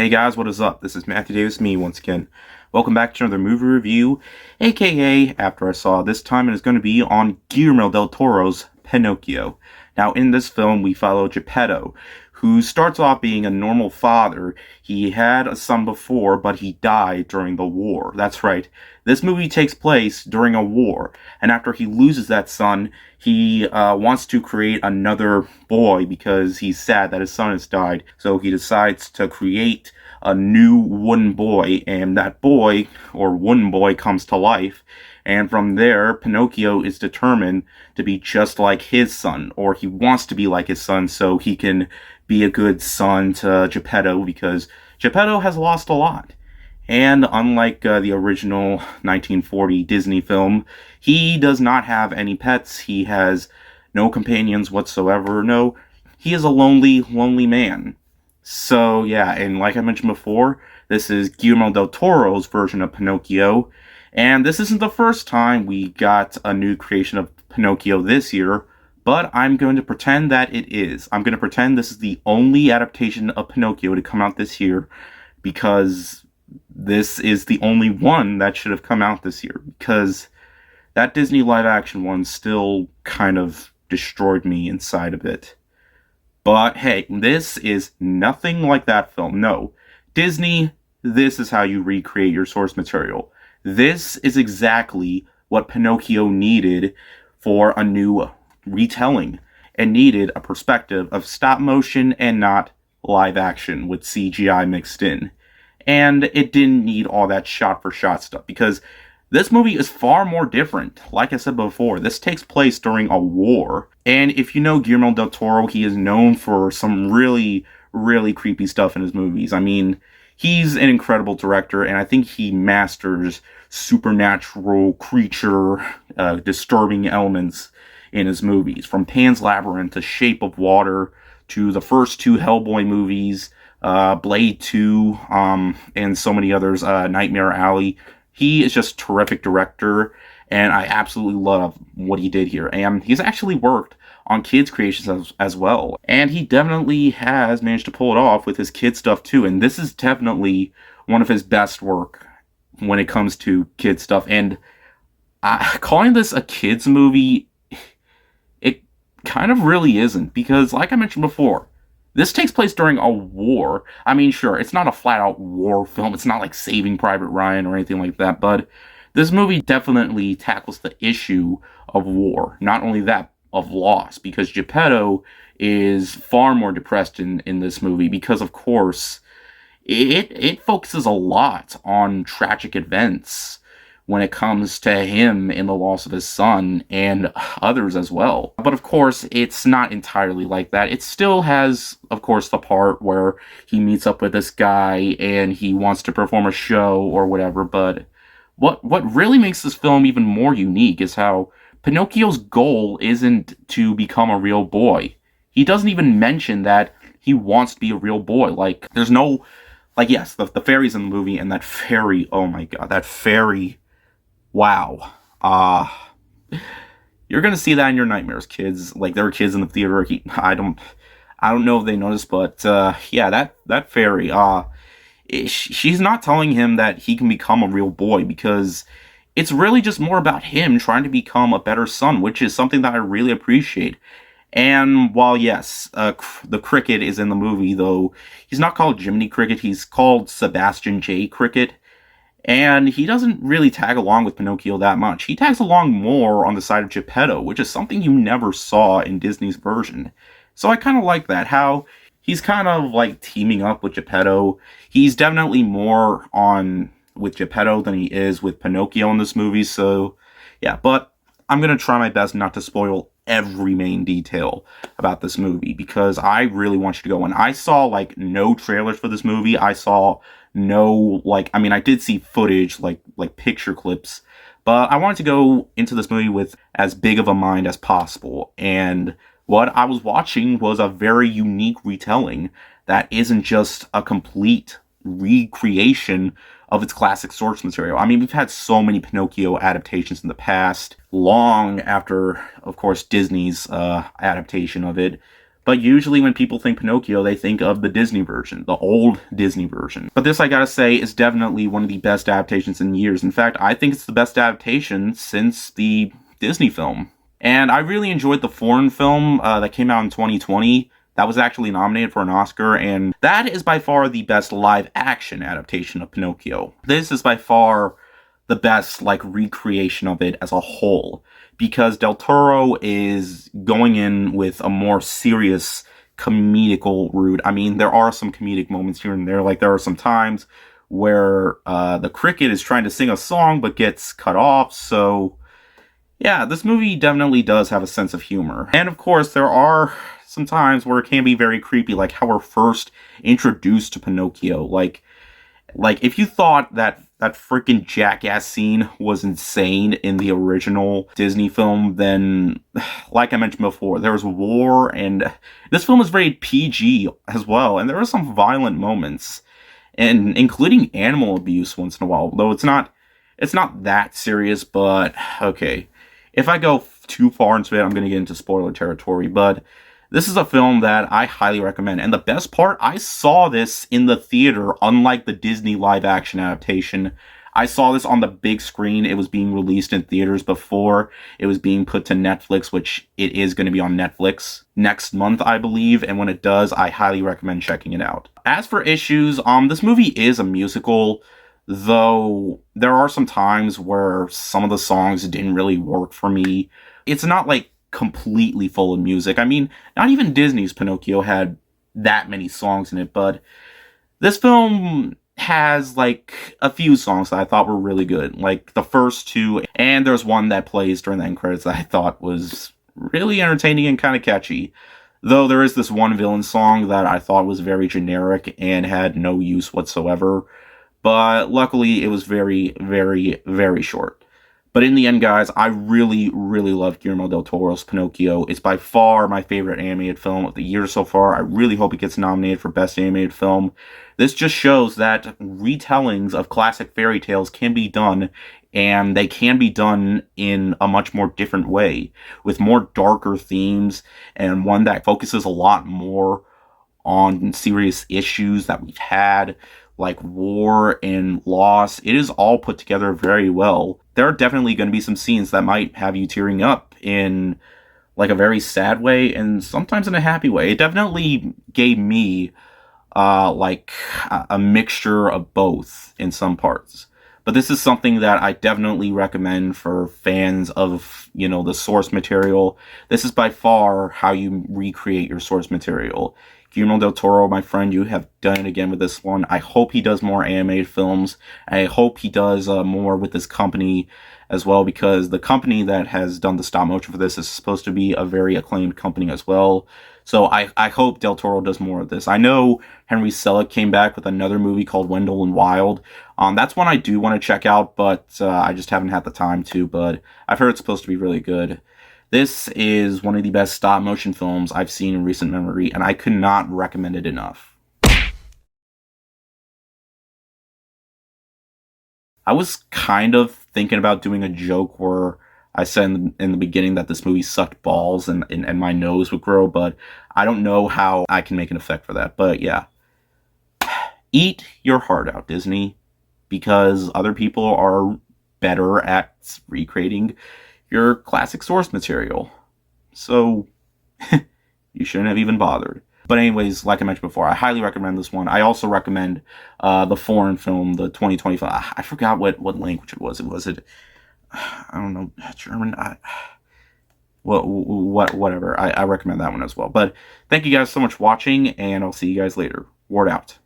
Hey guys, what is up? This is Matthew Davis, me once again. Welcome back to another movie review, aka After I Saw. This time it is going to be on Guillermo Del Toro's Pinocchio. Now in this film we follow Geppetto, who starts off being a normal father. He had a son before, but he died during the war. That's right. This movie takes place during a war, and after he loses that son, he wants to create another boy because he's sad that his son has died. So he decides to create a new wooden boy, and that boy, or wooden boy, comes to life. And from there, Pinocchio is determined to be just like his son, or he wants to be like his son so he can be a good son to Geppetto, because Geppetto has lost a lot. And unlike the original 1940 Disney film, he does not have any pets. He has no companions whatsoever. No, he is a lonely, lonely man. So yeah, and like I mentioned before, this is Guillermo del Toro's version of Pinocchio. And this isn't the first time we got a new creation of Pinocchio this year, but I'm going to pretend that it is. I'm going to pretend this is the only adaptation of Pinocchio to come out this year, because this is the only one that should have come out this year, because that Disney live-action one still kind of destroyed me inside a bit. But hey, this is nothing like that film. No. Disney, this is how you recreate your source material. This is exactly what Pinocchio needed for a new retelling. It needed a perspective of stop motion and not live action with CGI mixed in. And it didn't need all that shot-for-shot stuff, because this movie is far more different. Like I said before, this takes place during a war. And if you know Guillermo del Toro, he is known for some really, really creepy stuff in his movies. I mean, he's an incredible director, and I think he masters supernatural creature, disturbing elements in his movies. From Pan's Labyrinth to Shape of Water to the first two Hellboy movies, Blade 2, and so many others, Nightmare Alley. He is just a terrific director, and I absolutely love what he did here. And he's actually worked on kids' creations as well. And he definitely has managed to pull it off with his kid stuff too. And this is definitely one of his best work when it comes to kid stuff. And calling this a kids movie, it kind of really isn't. Because like I mentioned before, this takes place during a war. I mean, sure, it's not a flat-out war film. It's not like Saving Private Ryan or anything like that. But this movie definitely tackles the issue of war. Not only that, of loss. Because Geppetto is far more depressed in this movie. Because, of course, it focuses a lot on tragic events when it comes to him and the loss of his son and others as well. But of course, it's not entirely like that. It still has, of course, the part where he meets up with this guy and he wants to perform a show or whatever. But what really makes this film even more unique is how Pinocchio's goal isn't to become a real boy. He doesn't even mention that he wants to be a real boy. Like, there's no... Like, yes, the fairy's in the movie, and that fairy... Oh my god, that fairy... Wow. You're gonna see that in your nightmares, kids. Like, there were kids in the theater. I don't know if they noticed, but yeah, that fairy. She's not telling him that he can become a real boy, because it's really just more about him trying to become a better son, which is something that I really appreciate. And while yes, the Cricket is in the movie, though he's not called Jiminy Cricket. He's called Sebastian J. Cricket. And he doesn't really tag along with Pinocchio that much. He tags along more on the side of Geppetto, which is something you never saw in Disney's version. So I kind of like that, how he's kind of like teaming up with Geppetto. He's definitely more on with Geppetto than he is with Pinocchio in this movie. So yeah, but I'm going to try my best not to spoil every main detail about this movie, because I really want you to go. And I saw like no trailers for this movie. I saw no, like, I mean, I did see footage, like picture clips, but I wanted to go into this movie with as big of a mind as possible. And what I was watching was a very unique retelling that isn't just a complete recreation of its classic source material. I mean, we've had so many Pinocchio adaptations in the past, long after, of course, Disney's adaptation of it. But usually when people think Pinocchio, they think of the Disney version, the old Disney version. But this, I gotta say, is definitely one of the best adaptations in years. In fact, I think it's the best adaptation since the Disney film. And I really enjoyed the foreign film that came out in 2020. That was actually nominated for an Oscar, and that is by far the best live-action adaptation of Pinocchio. This is by far the best, recreation of it as a whole, because Del Toro is going in with a more serious comedical route. I mean, there are some comedic moments here and there. There are some times where the cricket is trying to sing a song but gets cut off, so yeah, this movie definitely does have a sense of humor. And of course, there are some times where it can be very creepy, like how we're first introduced to Pinocchio. Like if you thought that freaking jackass scene was insane in the original Disney film, then, like I mentioned before, there was war, and this film is rated PG as well, and there are some violent moments, and including animal abuse once in a while, though it's not that serious, but okay. If I go too far into it, I'm going to get into spoiler territory, but this is a film that I highly recommend. And the best part, I saw this in the theater, unlike the Disney live-action adaptation. I saw this on the big screen. It was being released in theaters before it was being put to Netflix, which it is going to be on Netflix next month, I believe. And when it does, I highly recommend checking it out. As for issues, this movie is a musical, though there are some times where some of the songs didn't really work for me. It's not completely full of music. I mean, not even Disney's Pinocchio had that many songs in it, but this film has a few songs that I thought were really good, like the first two, and there's one that plays during the end credits that I thought was really entertaining and kind of catchy. Though there is this one villain song that I thought was very generic and had no use whatsoever. But luckily, it was very, very, very short. But in the end, guys, I really, really love Guillermo Del Toro's Pinocchio. It's by far my favorite animated film of the year so far. I really hope it gets nominated for Best Animated Film. This just shows that retellings of classic fairy tales can be done, and they can be done in a much more different way, with more darker themes, and one that focuses a lot more on serious issues that we've had, like war and loss. It is all put together very well. There are definitely going to be some scenes that might have you tearing up in a very sad way and sometimes in a happy way. It definitely gave me a mixture of both in some parts. But this is something that I definitely recommend for fans of, the source material. This is by far how you recreate your source material. Guillermo Del Toro, my friend, you have done it again with this one. I hope he does more animated films. I hope he does more with this company as well, because the company that has done the stop motion for this is supposed to be a very acclaimed company as well. So I hope Del Toro does more of this. I know Henry Selick came back with another movie called Wendell and Wild. That's one I do want to check out, but I just haven't had the time to. But I've heard it's supposed to be really good. This is one of the best stop-motion films I've seen in recent memory, and I could not recommend it enough. I was kind of thinking about doing a joke where I said in the beginning that this movie sucked balls and my nose would grow, but I don't know how I can make an effect for that. But yeah, eat your heart out, Disney, because other people are better at recreating your classic source material. So you shouldn't have even bothered. But anyways, like I mentioned before, I highly recommend this one. I also recommend the foreign film, the 2025. I forgot what language it was. I don't know, German? Whatever. I recommend that one as well. But thank you guys so much for watching, and I'll see you guys later. Ward out.